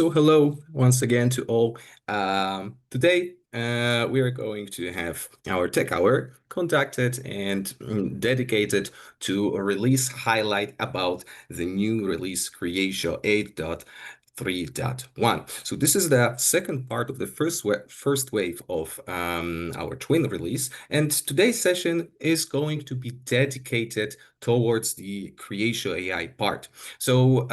So hello once again to all. Today we are going to have our tech hour conducted and dedicated to a release highlight about the new release Creatio 8.3.1. So this is the second part of the first wave of our twin release, and today's session is going to be dedicated towards the Creatio AI part. So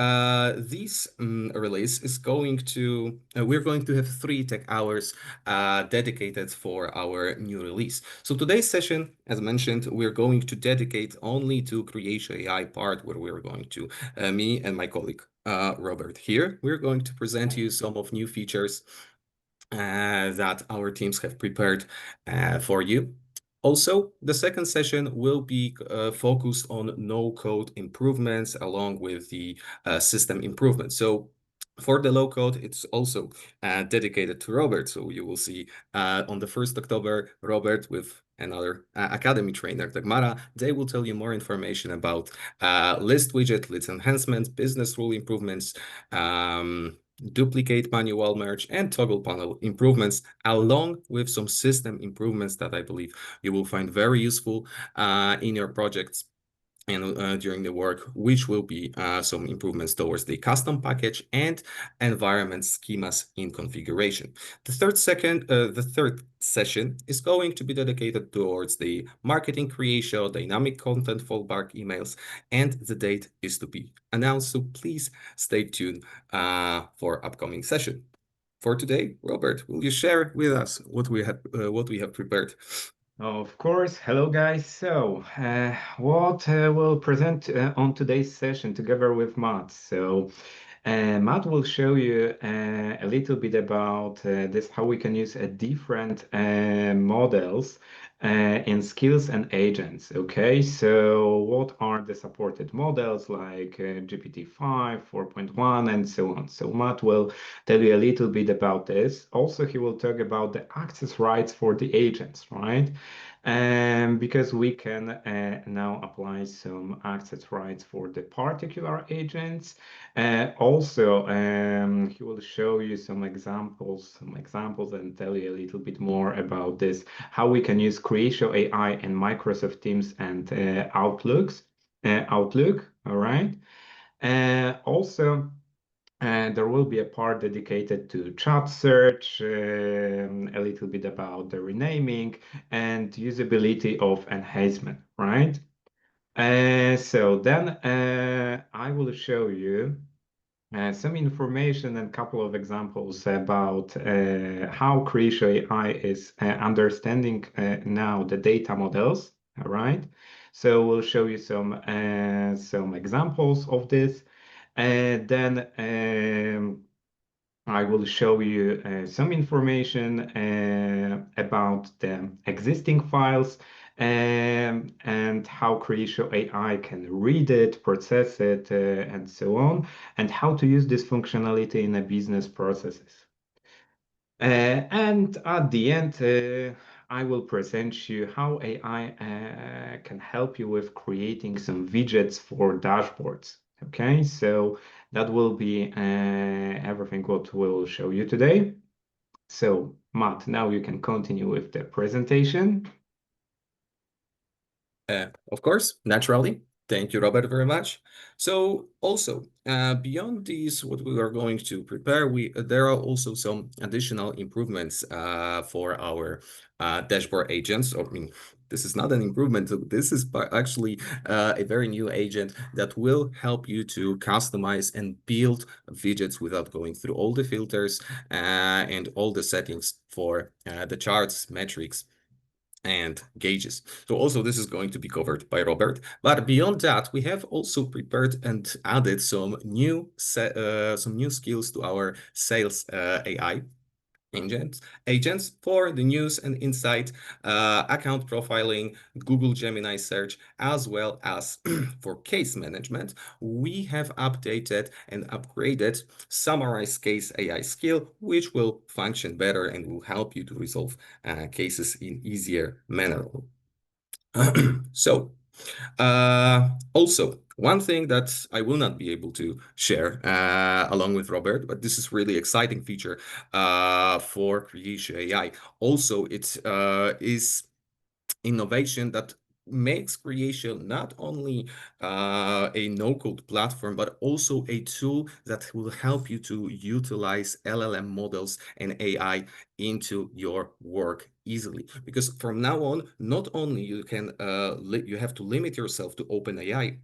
this release is going to we're going to have 3 tech hours dedicated for our new release. So today's session, as mentioned, we're going to dedicate only to Creatio AI part, where we're going to me and my colleague Robert here. We're going to present you some of new features that our teams have prepared for you. Also, the second session will be focused on no-code improvements along with the system improvements. So for the low code, it's also dedicated to Robert. So you will see on the 1st October, Robert with another Academy trainer, Dagmara. They will tell you more information about list widget, list enhancements, business rule improvements, duplicate manual merge, and toggle panel improvements, along with some system improvements that I believe you will find very useful in your projects and during the work, which will be some improvements towards the custom package and environment schemas in configuration. The third session is going to be dedicated towards the marketing creation, dynamic content fallback emails, and the date is to be announced. So please stay tuned for upcoming session. For today, Robert, will you share with us what we have prepared? Of course. Hello, guys. What we'll present on today's session together with Matt. Matt will show you a little bit about this, how we can use different models in skills and agents. Okay, so what are the supported models like GPT-5, 4.1, and so on. So Matt will tell you a little bit about this. Also, he will talk about the access rights for the agents, right? Because we can now apply some access rights for the particular agents. Also, he will show you some examples, and tell you a little bit more about this, how we can use Creatio AI in Microsoft Teams and Outlook. All right. Also, there will be a part dedicated to chat search, a little bit about the renaming and usability of enhancement, right? So then I will show you some information and couple of examples about how Creatio AI is understanding now the data models. All right. So we'll show you some examples of this, and then I will show you some information about the existing files and how Creatio AI can read it, process it, and so on, and how to use this functionality in a business processes. And at the end, I will present you how AI can help you with creating some widgets for dashboards. Okay, so that will be everything what we'll show you today. So, Matt, now you can continue with the presentation. Of course, naturally. Thank you, Robert, very much. So also, beyond these, what we are going to prepare, there are also some additional improvements for our dashboard agents. I mean, this is not an improvement. This is actually a very new agent that will help you to customize and build widgets without going through all the filters and all the settings for the charts, metrics, and gauges. So also this is going to be covered by Robert. But beyond that, we have also prepared and added some new skills to our sales AI agents for the news and insight, account profiling, Google Gemini search, as well as for case management. We have updated and upgraded summarize case AI skill, which will function better and will help you to resolve cases in easier manner. So also, One thing that I will not be able to share along with Robert, but this is really exciting feature for Creatio.ai. Also, it is innovation that makes Creation not only a no-code platform, but also a tool that will help you to utilize LLM models and AI into your work easily. Because from now on, not only you can you have to limit yourself to OpenAI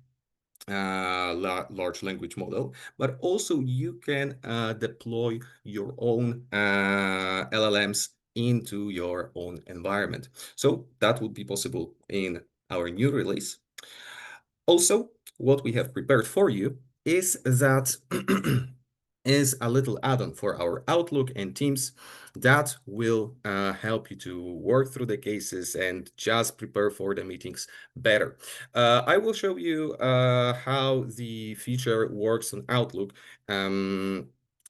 large language model, but also you can deploy your own LLMs into your own environment. So that would be possible in our new release. Also, what we have prepared for you is that is a little add-on for our Outlook and Teams that will help you to work through the cases and just prepare for the meetings better. I will show you how the feature works on Outlook.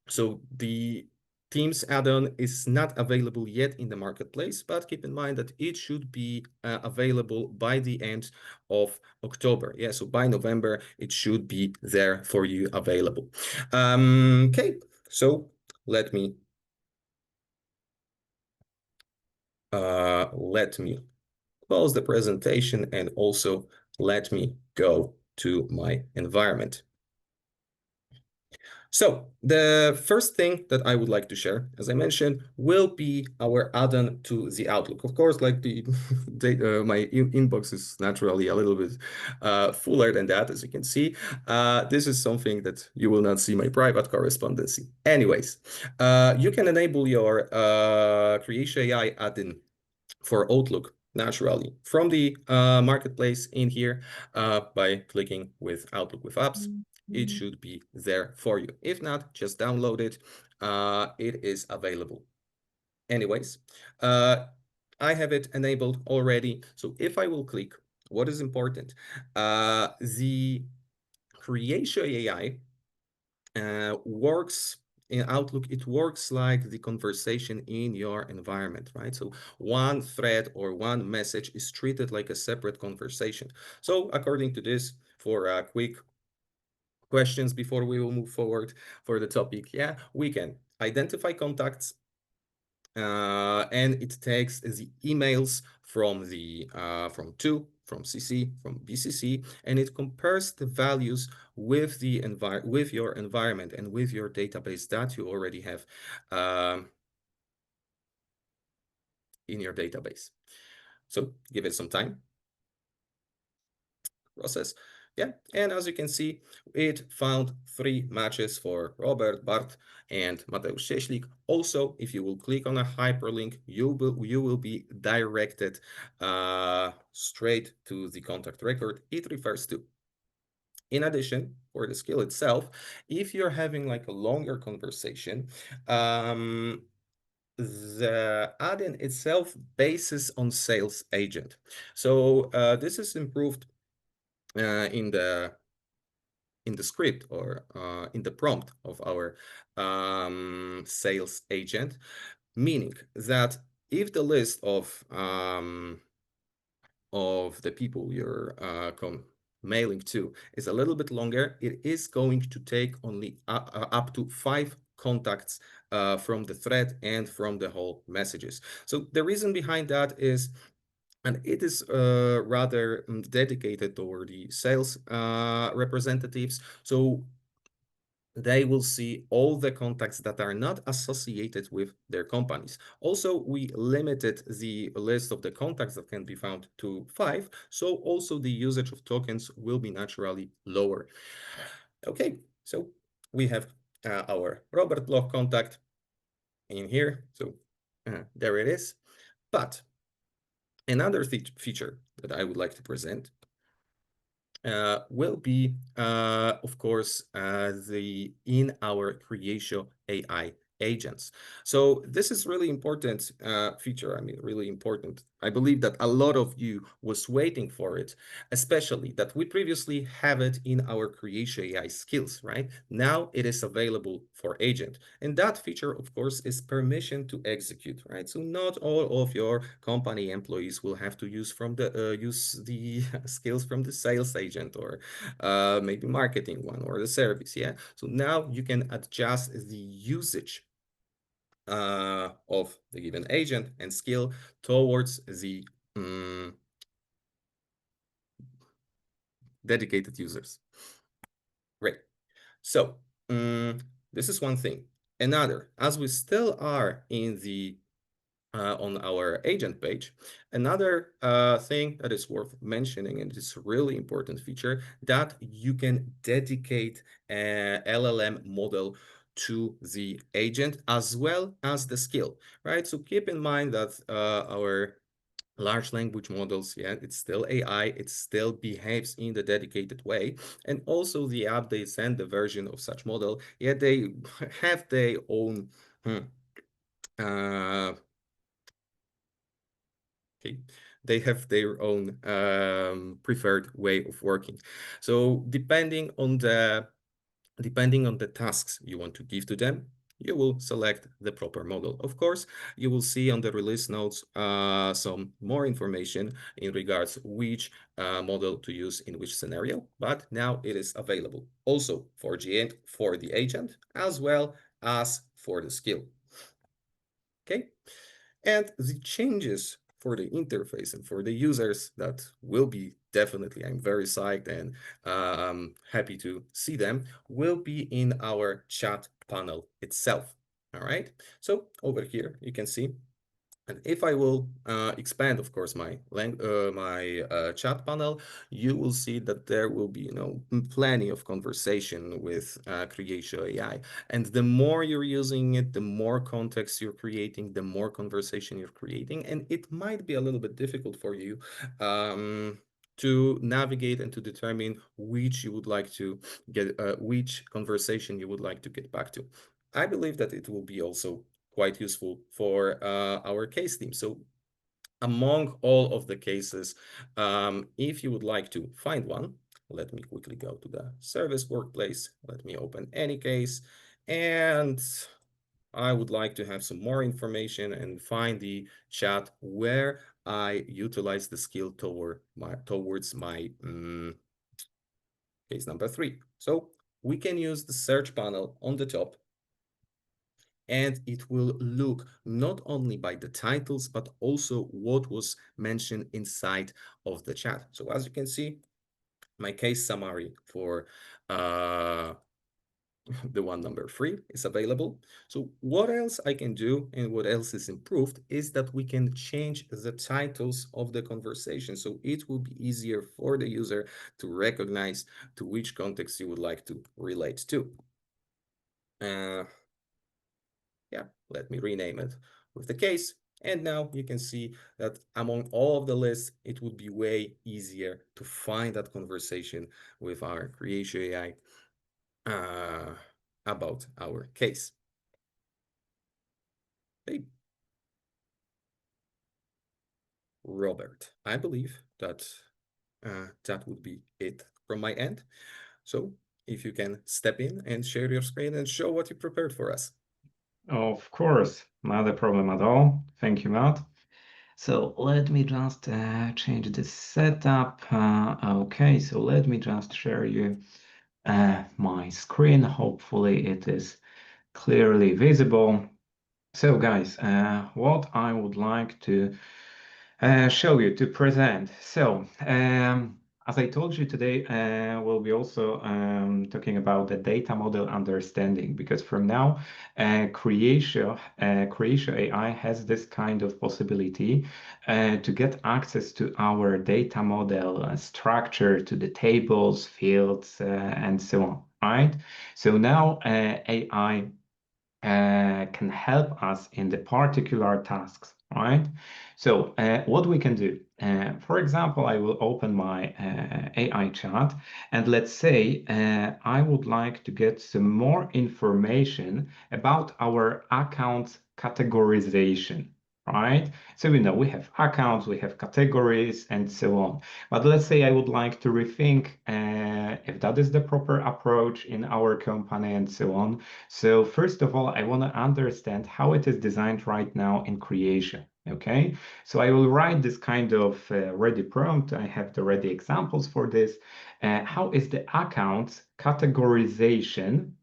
So the Teams add-on is not available yet in the marketplace, but keep in mind that it should be available by the end of October. Yeah, so by November, it should be there for you available. Okay, so let me let me close the presentation and also let me go to my environment. So the first thing that I would like to share, as I mentioned, will be our add-on to the Outlook. Of course, like my inbox is naturally a little bit fuller than that, as you can see. This is something that you will not see my private correspondence. Anyways, you can enable your Creatio.ai add-in for Outlook naturally from the marketplace in here by clicking with Outlook with apps. It should be there for you. If not, just download it. It is available. Anyways, I have it enabled already. So if I will click, what is important? The Creatio AI works in Outlook, it works like the conversation in your environment, right? So one thread or one message is treated like a separate conversation. So according to this, for quick questions before we will move forward for the topic, yeah, we can identify contacts, and it takes the emails from the from CC, from BCC, and it compares the values with the with your environment and with your database that you already have in your database. So give it some time. Process. Yeah, and as you can see, it found 3 matches for Robert, Bart, and Mateusz Cieślik. Also, if you will click on a hyperlink, you will be directed straight to the contact record it refers to. In addition, for the skill itself, if you're having like a longer conversation, the add-in itself bases on sales agent. So this is improved in the script or in the prompt of our sales agent, meaning that if the list of the people you're mailing to is a little bit longer, it is going to take only up to 5 contacts from the thread and from the whole messages. So the reason behind that is, and it is rather dedicated toward the sales representatives. So they will see all the contacts that are not associated with their companies. Also, we limited the list of the contacts that can be found to 5. So also the usage of tokens will be naturally lower. Okay, so we have our Robert Bloch contact in here. So there it is. But another feature that I would like to present will be, of course, the in our Creatio AI agents. So this is really important feature. I mean, really important. I believe that a lot of you was waiting for it, especially that we previously have it in our Creatio.ai skills, right? Now it is available for agent. And that feature, of course, is permission to execute, right? So not all of your company employees will have to use the skills from the sales agent or maybe marketing one or the service, yeah? So now you can adjust the usage of the given agent and skill towards the dedicated users. Great. So this is one thing. Another, as we still are in the on our agent page, another thing that is worth mentioning, and it's a really important feature, that you can dedicate a LLM model to the agent as well as the skill, right? So keep in mind that our large language models, yeah, it's still AI, it still behaves in the dedicated way. And also the updates and the version of such model, yeah, they have their own uh, okay, they have their own preferred way of working. So depending on the tasks you want to give to them, you will select the proper model. Of course, you will see on the release notes some more information in regards which model to use in which scenario, but now it is available also for the agent as well as for the skill. Okay, and the changes for the interface and for the users that will be definitely, I'm very psyched and happy to see them, will be in our chat panel itself. All right, so over here you can see, and if I will expand, of course, my chat panel, you will see that there will be, plenty of conversation with Creatio.ai. And the more you're using it, the more context you're creating, the more conversation you're creating. And it might be a little bit difficult for you to navigate and to determine which you would like to get, which conversation you would like to get back to. I believe that it will be also quite useful for our case team. So among all of the cases, if you would like to find one, let me quickly go to the service workplace. Let me open any case. And I would like to have some more information and find the chat where I utilize the skill towards my case number 3. So we can use the search panel on the top, and it will look not only by the titles, but also what was mentioned inside of the chat. So as you can see, my case summary for the one number 3 is available. So what else I can do and what else is improved is that we can change the titles of the conversation. So it will be easier for the user to recognize to which context you would like to relate to. Yeah, let me rename it with the case. And now you can see that among all of the lists, it would be way easier to find that conversation with our Creatio.ai about our case. Hey, Robert, I believe that that would be it from my end. So if you can step in and share your screen and show what you prepared for us. Of course, not a problem at all. Thank you, Matt. So let me just change the setup. Okay, so let me just share you my screen. Hopefully it is clearly visible. So guys, what I would like to show you to present. So as I told you today, we'll be also talking about the data model understanding, because from now, Creatio AI has this kind of possibility to get access to our data model structure, to the tables, fields, and so on, right? So now AI can help us in the particular tasks, right? So what we can do, for example, I will open my AI chat, and let's say I would like to get some more information about our account categorization, right? So we know we have accounts, we have categories, and so on. But let's say I would like to rethink if that is the proper approach in our company and so on. So first of all, I want to understand how it is designed right now in Creatio. Okay, so I will write this kind of ready prompt. I have the ready examples for this. How is the accounts categorization?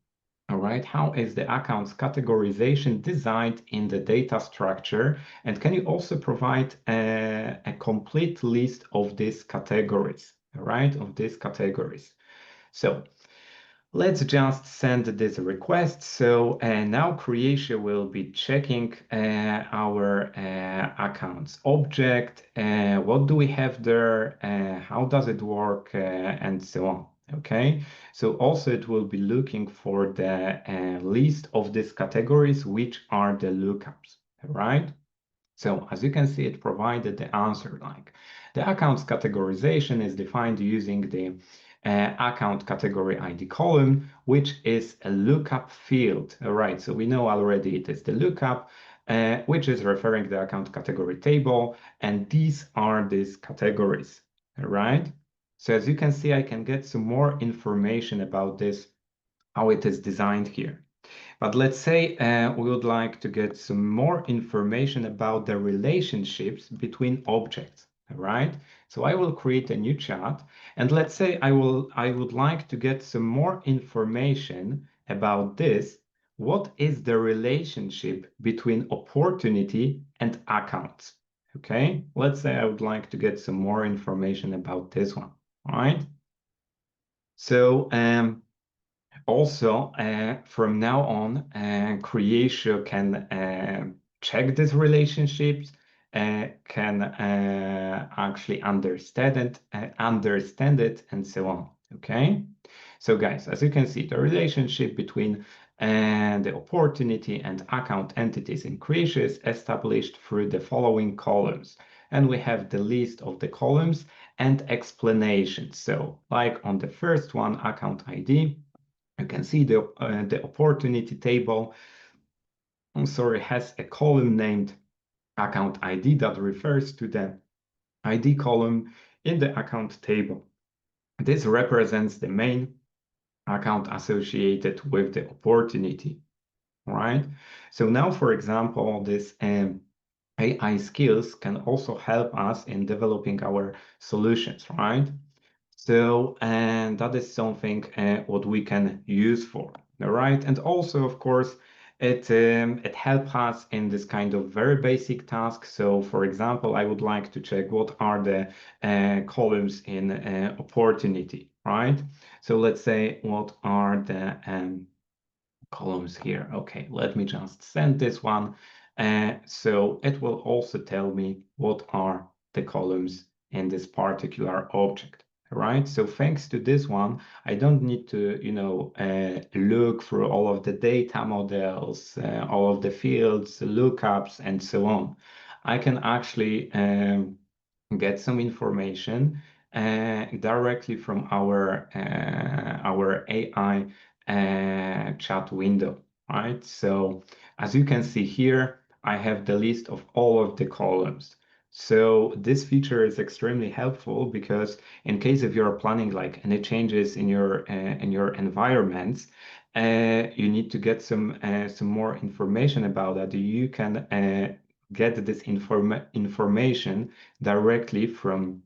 All right, how is the accounts categorization designed in the data structure? And can you also provide a complete list of these categories? All right, of these categories. So let's just send this request. So now Creatio will be checking our accounts object. What do we have there? How does it work? And so on. Okay. So also it will be looking for the list of these categories, which are the lookups, right? So as you can see, it provided the answer like the accounts categorization is defined using the account category ID column, which is a lookup field. All right, so we know already it is the lookup, which is referring to the account category table, and these are these categories. All right. So as you can see, I can get some more information about this, how it is designed here. But let's say we would like to get some more information about the relationships between objects, right? So I will create a new chat, and let's say I would like to get some more information about this. What is the relationship between opportunity and accounts? Okay, let's say I would like to get some more information about this one, all right? So also, from now on, Creatio can check these relationships, can actually understand it, and so on. Okay. So, guys, as you can see, the relationship between the opportunity and account entities in Creatio is established through the following columns, and we have the list of the columns and explanations. So, like on the first one, account ID. You can see the opportunity table, I'm sorry, has a column named account ID that refers to the ID column in the account table. This represents the main account associated with the opportunity, right? So now, for example, this AI skills can also help us in developing our solutions, right? So, and that is something what we can use for, all right? And also, of course, it helps us in this kind of very basic task. So, for example, I would like to check what are the columns in opportunity, right? So let's say what are the columns here. Okay, let me just send this one. So it will also tell me what are the columns in this particular object, right? So thanks to this one, I don't need to, look through all of the data models, all of the fields, lookups, and so on. I can actually get some information directly from our AI chat window, right? So as you can see here, I have the list of all of the columns. So this feature is extremely helpful because in case if you're planning like any changes in your environments, you need to get some more information about that. You can get this information directly from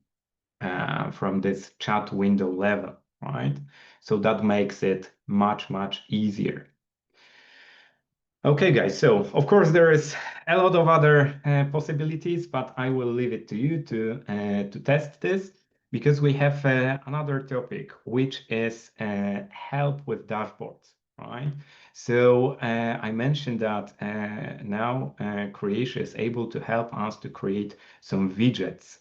this chat window level, right? So that makes it much, much easier. Okay, guys, so of course there is a lot of other possibilities, but I will leave it to you to test this because we have another topic, which is help with dashboards, right? So I mentioned that now Creatio is able to help us to create some widgets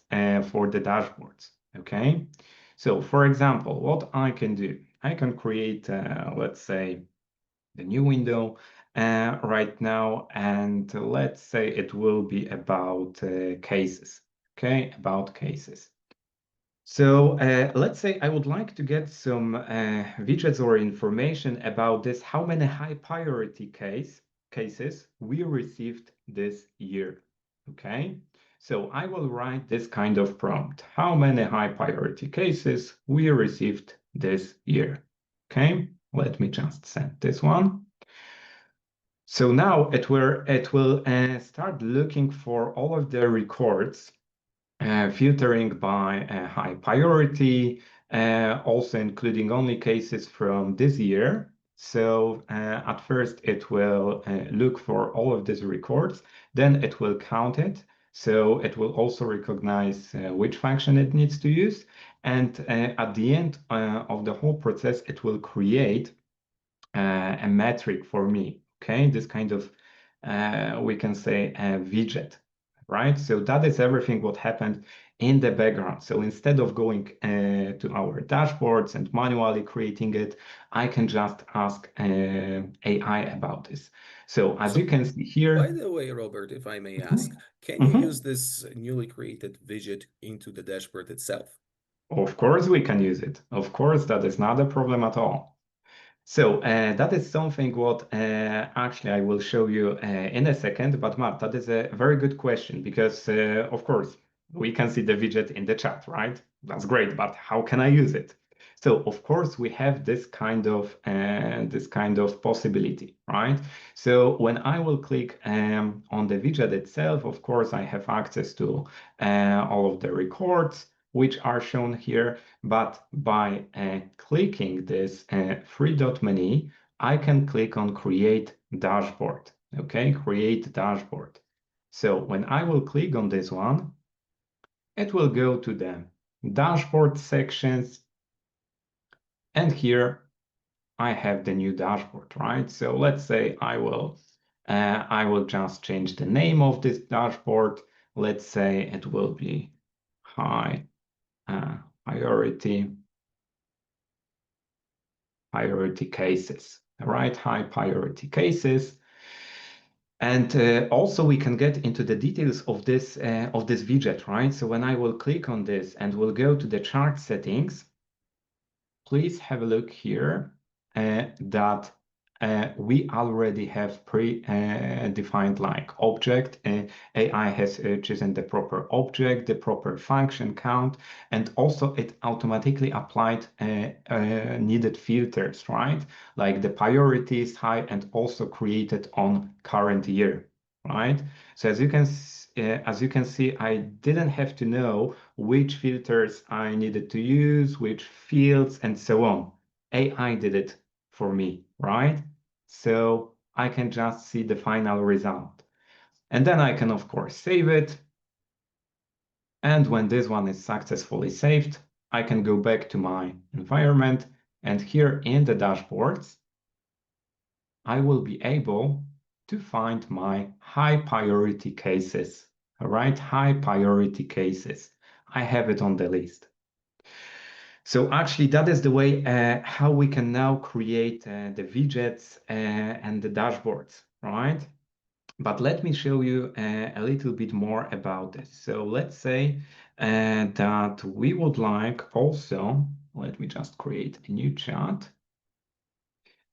for the dashboards, okay? So for example, what I can do, I can create, let's say, the new window, right now, and let's say it will be about cases. Okay, about cases. So let's say I would like to get some widgets or information about this, how many high priority cases we received this year. Okay, so I will write this kind of prompt. How many high priority cases we received this year? Okay, let me just send this one. So now it will start looking for all of the records, filtering by high priority, also including only cases from this year. So at first it will look for all of these records, then it will count it. So it will also recognize which function it needs to use. And at the end of the whole process, it will create a metric for me. Okay, this kind of we can say a widget, right? So that is everything what happened in the background. So instead of going to our dashboards and manually creating it, I can just ask AI about this. So as you So, can see by here, the way, Robert, if I may ask, mhm, can you mhm, use this newly created widget into the dashboard itself? of course we can use it. Of course, that is not a problem at all. So that is something what actually I will show you in a second. But Matt, that is a very good question because, of course, we can see the widget in the chat, right? That's great, but how can I use it? So of course we have this kind of possibility, right? So when I will click on the widget itself, of course I have access to all of the records which are shown here. But by clicking this three dot menu, I can click on Create Dashboard. Okay, Create Dashboard. So when I will click on this one, it will go to the dashboard sections. And here I have the new dashboard, right? So let's say I will just change the name of this dashboard. Let's say it will be high priority cases, right? High priority cases. And also we can get into the details of this widget, right? So when I will click on this and we'll go to the chart settings, please have a look here that we already have pre-defined like object. AI has chosen the proper object, the proper function count, and also it automatically applied needed filters, right? Like the priority is high and also created on current year, right? So as you can see, I didn't have to know which filters I needed to use, which fields, and so on. AI did it for me, right? So I can just see the final result. And then I can, of course, save it. And when this one is successfully saved, I can go back to my environment. And here in the dashboards, I will be able to find my high priority cases. All right, high priority cases. I have it on the list. So actually, that is the way how we can now create the widgets and the dashboards, right? But let me show you a little bit more about this. So let's say that we would like also, let me just create a new chat,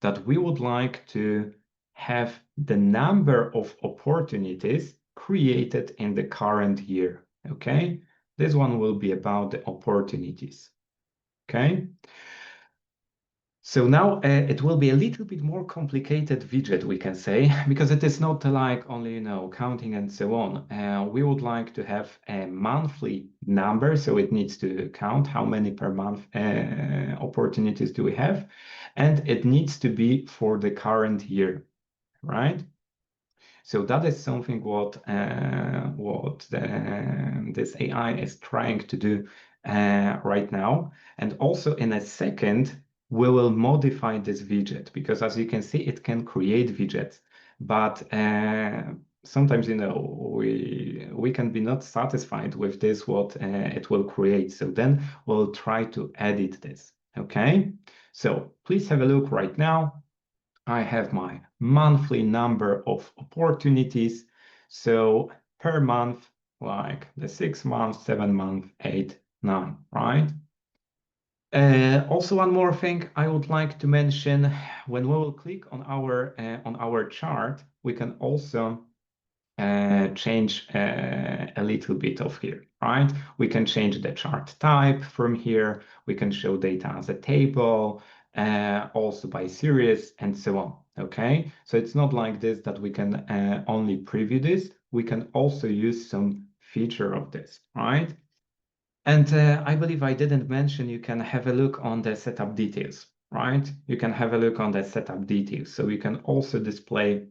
that we would like to have the number of opportunities created in the current year, okay? This one will be about the opportunities, okay? So now it will be a little bit more complicated widget, we can say, because it is not like only, counting and so on. We would like to have a monthly number, so it needs to count how many per month opportunities do we have, and it needs to be for the current year, right? So that is something this AI is trying to do right now. And also in a second, we will modify this widget because as you can see, it can create widgets, but sometimes, we can be not satisfied with this, what it will create. So then we'll try to edit this. Okay. So please have a look right now. I have my monthly number of opportunities. So per month, like the 6 months, 7 month, eight, nine, right? Also, one more thing I would like to mention, when we will click on our chart, we can also change a little bit of here, right? We can change the chart type from here. We can show data as a table, also by series and so on. Okay, so it's not like this that we can only preview this. We can also use some feature of this, right? And I believe I didn't mention you can have a look on the setup details, right? You can have a look on the setup details. So you can also display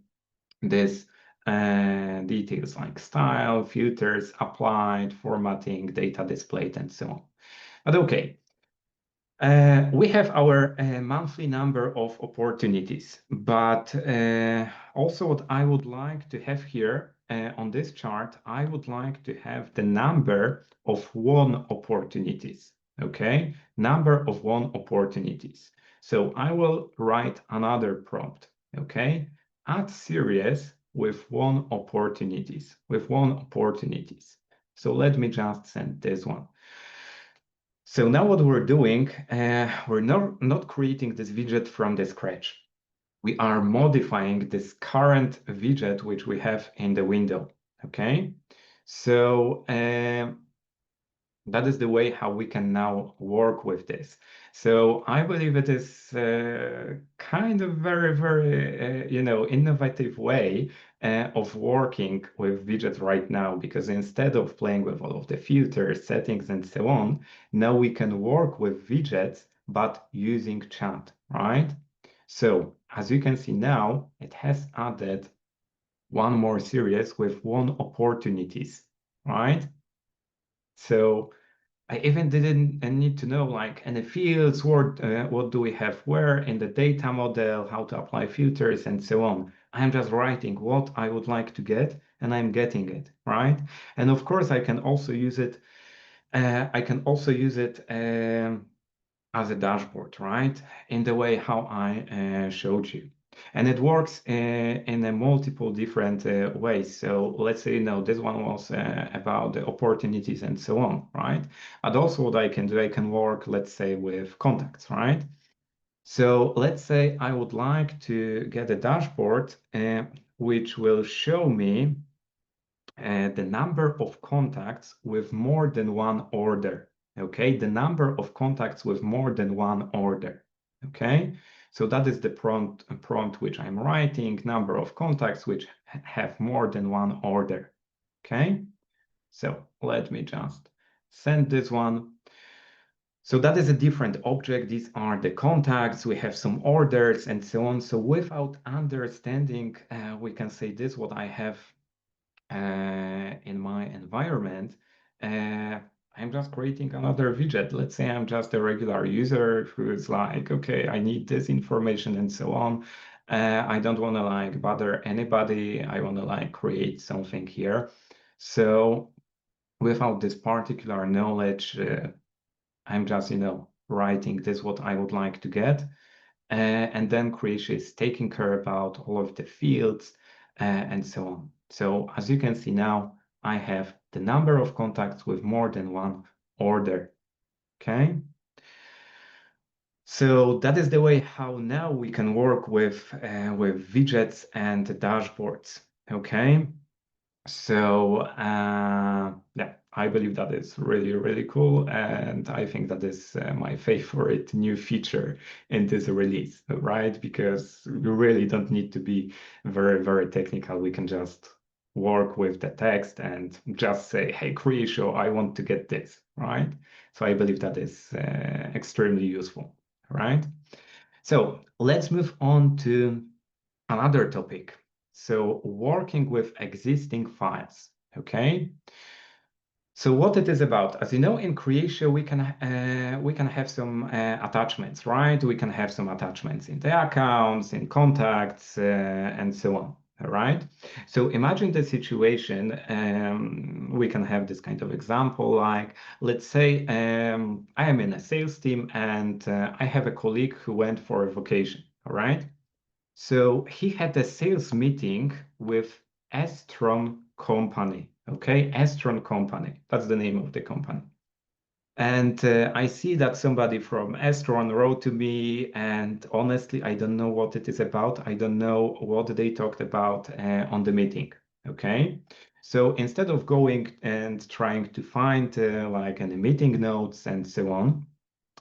this details like style, filters, applied, formatting, data displayed, and so on. But okay, we have our monthly number of opportunities, but also what I would like to have here on this chart, I would like to have the number of won opportunities, okay? Number of won opportunities. So I will write another prompt, okay? Add series with won opportunities, with won opportunities. So let me just send this one. So now what we're doing, we're not creating this widget from the scratch. We are modifying this current widget which we have in the window, okay? So that is the way how we can now work with this. So I believe it is kind of very, innovative way of working with widgets right now, because instead of playing with all of the filters, settings, and so on, now we can work with widgets, but using chat, right? So as you can see now, it has added one more series with won opportunities, right? So I even didn't need to know like any fields, what do we have where in the data model, how to apply filters and so on. I'm just writing what I would like to get and I'm getting it, right? And of course, I can also use it. As a dashboard, right? In the way how I showed you. And it works in a multiple different ways. So let's say, this one was about the opportunities and so on, right? But also what I can do, I can work, let's say, with contacts, right? So let's say I would like to get a dashboard which will show me the number of contacts with more than one order. Okay, the number of contacts with more than one order. Okay, so that is the prompt which I'm writing, number of contacts which have more than one order. Okay, so let me just send this one. So that is a different object. These are the contacts. We have some orders and so on. So without understanding, we can say this, what I have in my environment, I'm just creating another widget. Let's say I'm just a regular user who's like, okay, I need this information and so on. I don't want to like bother anybody. I want to like create something here. So without this particular knowledge, I'm just, writing this what I would like to get. And then Creatio is taking care about all of the fields and so on. So as you can see now, I have the number of contacts with more than one order. Okay. So that is the way how now we can work with widgets and dashboards. Okay. So yeah, I believe that is really, really cool. And I think that is my favorite new feature in this release, right? Because we really don't need to be very, very technical. We can just work with the text and just say, hey, Creatio, I want to get this, right? So I believe that is extremely useful, right? So let's move on to another topic. So working with existing files, okay? So what it is about, as you know, in Creatio, we can have some attachments, right? We can have some attachments in the accounts, in contacts, and so on. All right. So imagine the situation. We can have this kind of example, like let's say I am in a sales team and I have a colleague who went for a vacation. All right. So he had a sales meeting with Estron Company. Okay, Estron Company. That's the name of the company. And I see that somebody from Estron wrote to me, and honestly, I don't know what it is about. I don't know what they talked about on the meeting. Okay. So instead of going and trying to find like any meeting notes and so on,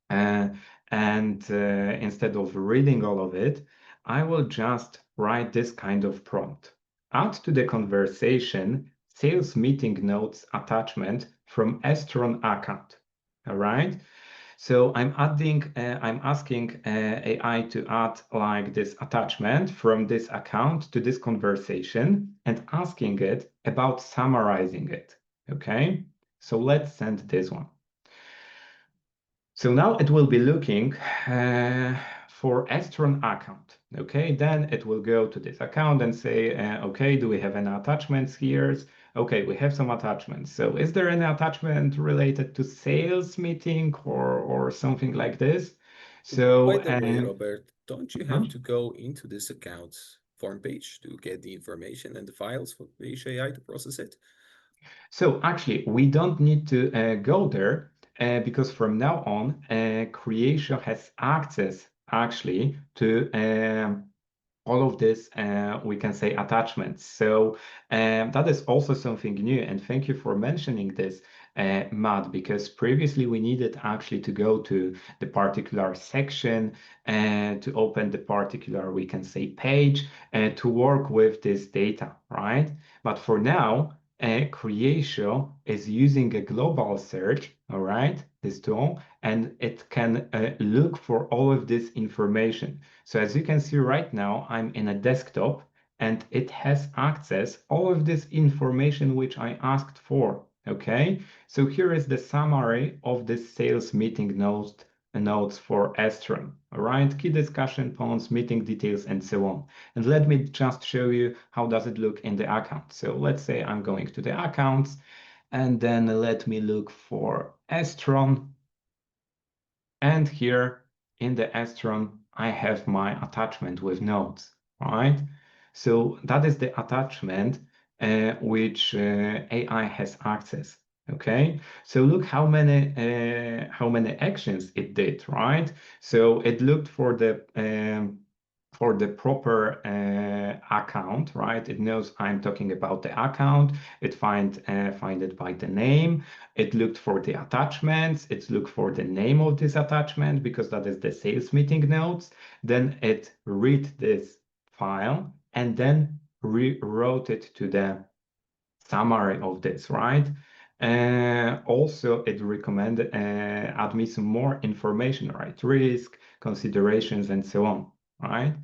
uh, and instead of reading all of it, I will just write this kind of prompt. Add to the conversation sales meeting notes attachment from Estron account. All right. So I'm asking AI to add like this attachment from this account to this conversation and asking it about summarizing it. Okay. So let's send this one. So now it will be looking for Estron account. Okay, then it will go to this account and say, okay, do we have any attachments here? Okay, we have some attachments. So is there any attachment related to sales meeting or something like this? By So, the way, Robert, don't you have mhm. to go into this account's form page to get the information and the files for Creatio AI to process it? So actually, we don't need to go there because from now on, Creatio has access actually to all of this, we can say attachments. So that is also something new. And thank you for mentioning this, Matt, because previously we needed actually to go to the particular section and to open the particular, we can say, page and to work with this data, right? But for now, Creatio is using a global search, all right, this tool, and it can look for all of this information. So as you can see right now, I'm in a desktop and it has access all of this information which I asked for. Okay, so here is the summary of this sales meeting notes for Estron. All right, key discussion points, meeting details, and so on. And let me just show you how does it look in the account. So let's say I'm going to the accounts and then let me look for Estron. And here in the Astron, I have my attachment with nodes, right? So that is the attachment which AI has access. Okay, so look how many actions it did, right? So it looked for the proper account, right? It knows I'm talking about the account. It find it by the name. It looked for the attachments. It looked for the name of this attachment because that is the sales meeting notes. Then it read this file and then rewrote it to the summary of this, right? Also, it recommended add me some more information, right? Risk, considerations, and so on, right?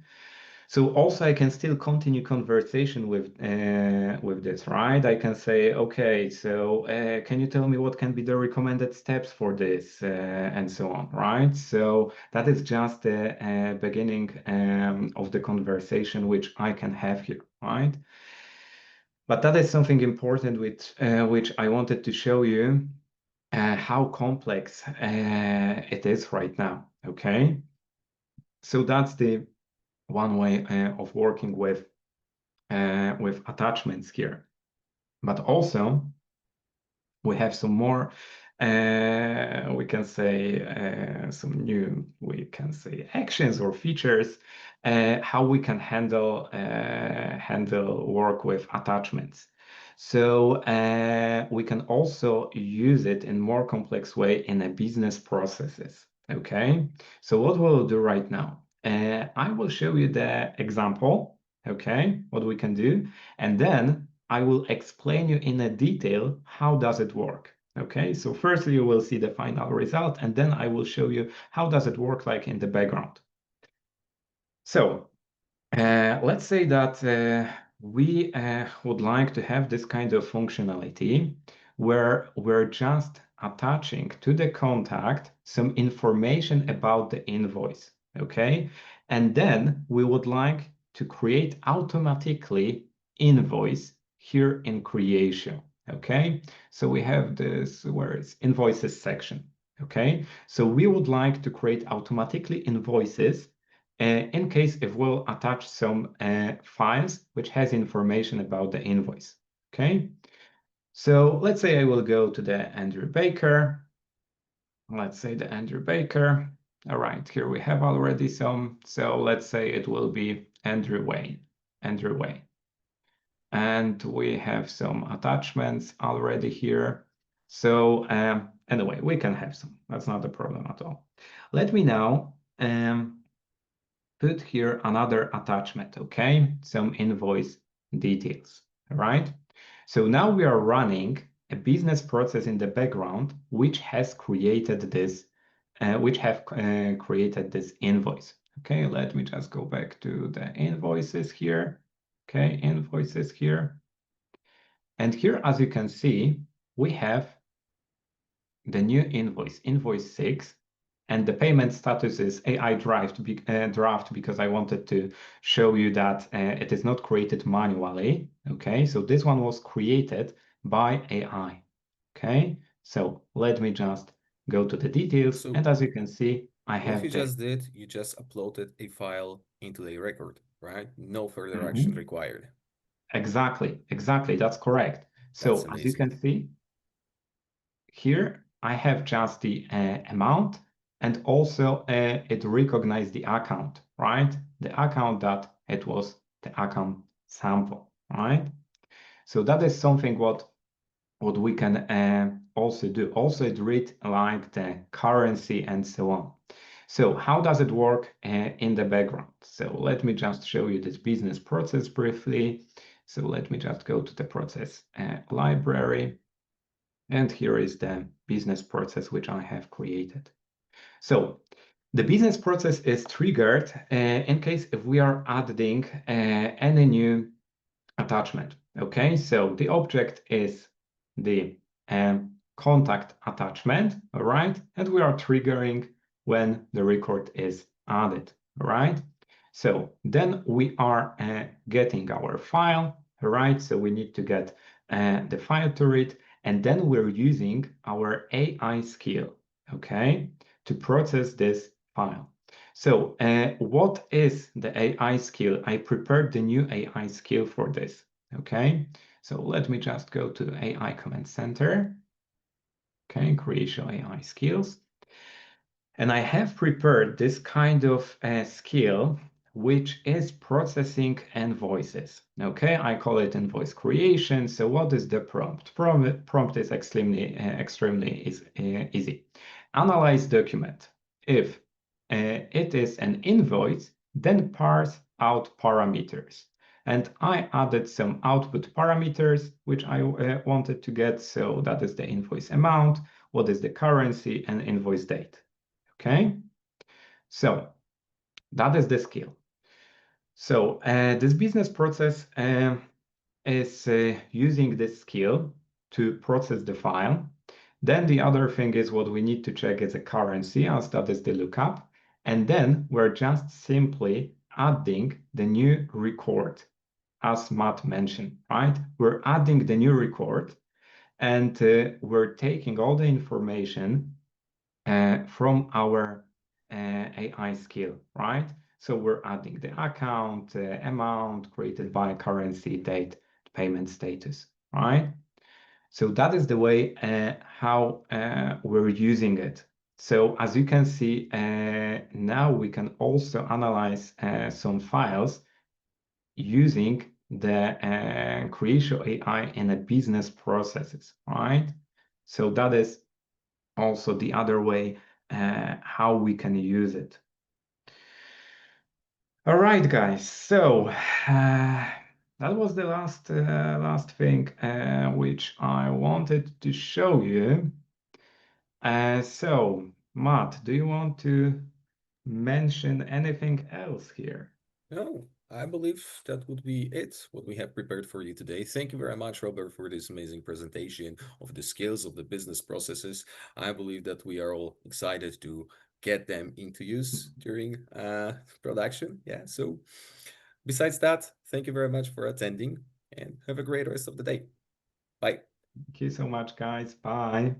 So also I can still continue conversation with this, right? I can say, okay, so can you tell me what can be the recommended steps for this and so on, right? So that is just the beginning of the conversation which I can have here, right? But that is something important which I wanted to show you how complex it is right now, okay? So that's the one way of working with attachments here. But also we have some more, we can say some new, we can say actions or features, how we can handle work with attachments. So we can also use it in more complex way in a business processes. Okay, so what we'll do right now, I will show you the example. Okay, what we can do, and then I will explain you in a detail how does it work. Okay, so firstly you will see the final result and then I will show you how does it work like in the background. So let's say that we would like to have this kind of functionality where we're just attaching to the contact some information about the invoice, okay? And then we would like to create automatically invoice here in Creatio, okay? So we have this where it's invoices section, okay? So we would like to create automatically invoices in case if we'll attach some files which has information about the invoice. Okay, so let's say I will go to the Andrew Baker. Let's say the Andrew Baker. All right, here we have already some. So let's say it will be Andrew Wayne. Andrew Wayne. And we have some attachments already here. So anyway, we can have some. That's not a problem at all. Let me now put here another attachment, okay? Some invoice details, all right? So now we are running a business process in the background which has created this, created this invoice. Okay, let me just go back to the invoices here. Okay, invoices here. And here, as you can see, we have the new invoice, invoice 6, and the payment status is AI draft because I wanted to show you that it is not created manually. Okay, so this one was created by AI. Okay, so let me just go to the details, So and as you can see, I what you have the just did, you just uploaded a file into the record, right? No further action Mhm. required. Exactly, that's correct. That's So as you amazing. can see, here I have just the amount, and also it recognized the account, right? The account that it was the account sample, right? So that is something what we can also do. Also, it read like the currency and so on. So how does it work in the background? So let me just show you this business process briefly. So let me just go to the process library. And here is the business process which I have created. So the business process is triggered in case if we are adding any new attachment. Okay, so the object is the contact attachment, all right? And we are triggering when the record is added, all right? So then we are getting our file, all right? So we need to get the file to read, and then we're using our AI skill, okay, to process this file. So what is the AI skill? I prepared the new AI skill for this. Okay, so let me just go to AI Command Center. Okay, Creatio.ai skills. And I have prepared this kind of skill, which is processing invoices. Okay, I call it invoice creation. So what is the prompt? Prompt is extremely easy. Analyze document. If it is an invoice, then parse out parameters. And I added some output parameters, which I wanted to get. So that is the invoice amount, what is the currency, and invoice date. Okay, so that is the skill. So this business process is using this skill to process the file. Then the other thing is what we need to check is a currency, as that is the lookup. And then we're just simply adding the new record, as Matt mentioned, right? We're adding the new record, and we're taking all the information from our AI skill, right? So we're adding the account, amount created by currency, date, payment status, right? So that is the way how we're using it. So as you can see, now we can also analyze some files using the Creatio AI in a business processes, right? So that is also the other way how we can use it. All right, guys. So that was the last thing which I wanted to show you. So Matt, do you want to mention anything else here? No, I believe that would be it, what we have prepared for you today. Thank you very much, Robert, for this amazing presentation of the skills of the business processes. I believe that we are all excited to get them into use during production. Yeah, so besides that, thank you very much for attending and have a great rest of the day. Bye. Thank you so much, guys. Bye.